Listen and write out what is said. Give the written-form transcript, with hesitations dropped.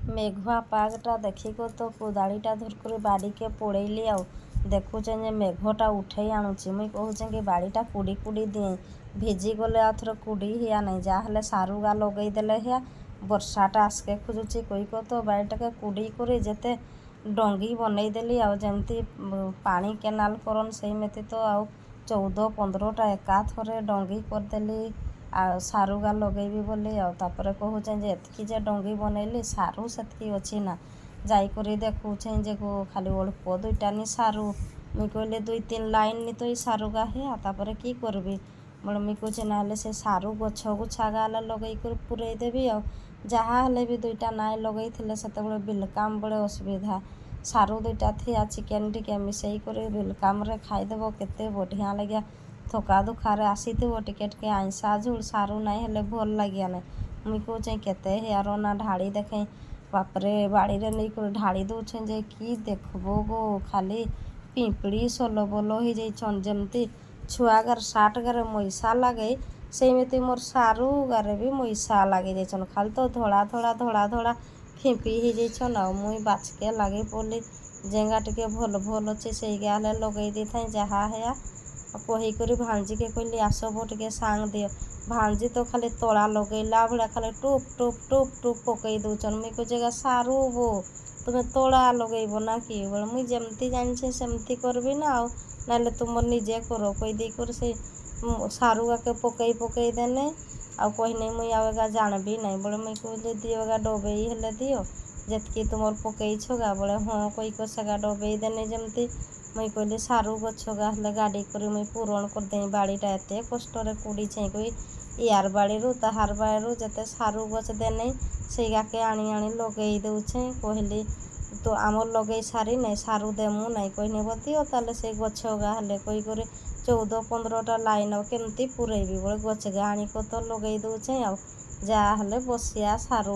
मेघुआ पागटा देखिक तो कोदाड़ीटा धरकर बाड़ीके पोड़ैली आउ देखुचे जे मेघटा उठे आणुची मुई कहूचे कि बाड़ीटा कुड़ी कुड़ी दिए भिजी गले आउ थोर कुड़ी हिया नहीं जाहले सारुगा लगई देले हिया वर्षाटा आसके खोजुची कईक तो बाड़ीटाके कुड़ी करे जेते डंगी बनई देली आउ जेमती पानी केनाल करन सेमती तो आउ 14-15टा एका थरे डंगी करदेली आ सारुगा लगेबी बोली आउ तापर कहूचे जे एतकी जे डंगी बनैली सारू सेतकी अच्छी ना जाइकरी देखुचे जे खाली अल्प दुईटानी सारू मुई कहली 2-3 लाइन नी तो सारुगा हिया तापर की करबी बोले मुई कहूचे ना से सारू गछ गुछा गाले लगेकर पुरई देबी आउ जहाँ हेले भी 2टा नाई लगई सेतबेले बिलकाम बड़े असुविधा सारू 2टा थिया चिकेन टिके मिसई कर बिलकाम रे खाईदेव केते बढ़िया लगिया थका दुखारे आसीथिबो टिके टिके आइंसा झोल सारू नाई हेले भल लागिया नहीं मुई कहूचे केते हेयार ना ढाड़ी देखे बापरे बाड़ी रे नहीं कर ढाड़ी दउछे जे कि देखबो गो खाली पिंपड़ी सोलो बोलो ही जाइछन जेमती छुआगार साट गारे मैसा लागे सेमती मोर सारू गारे भी मैसा लागे जाइछन खाली तो धड़ा धड़ा धड़ा धड़ा फिंपी ही जाइछन आ मुई बाचके लागे बोली जेंगा टिके भल भल अच्छे से गाले लगई दी था जहाँ है कहीकर भांजी के कहली आसबो टिके सांग दियो भांजी तो खाली तोड़ा लगेला भाया खाली टूप टूप टूप टूप पकई दउछन मुई कहे सारू बो तुम्हें तोड़ा लगेब ना कि बोले मुई जमती जानी सेमती करबी ना आउ ना तुम निजे कर कही देकर से सारुगा के पकई पकई देने आउ कहने मुई आवेगा जानबी नहीं बोले मुई कहली दियोगा डबई हेले दियो जेतकी तुमर पकई छगा बोले हाँ कही को सगा डबई देने जमती मुई कहली सारू गछगा हेले गाड़ी करी मुई पूरण करदे बाड़ीटा एते कष्ट कुड़ी छे कोई यार बाड़ी ताहार बाड़ी जेते सारू गछ देने से गाके आनी आनी लगई दउछे कहली तो आमर लगई सारी नहीं सारू देमु नहीं कहने बतियो ताले से गछगा हेले कही करे 14-15टा लाइन आउ केमती पुरैबी बोले गछगा आनी को तो लगई दउछे आउ जा हेले बसिया सारू।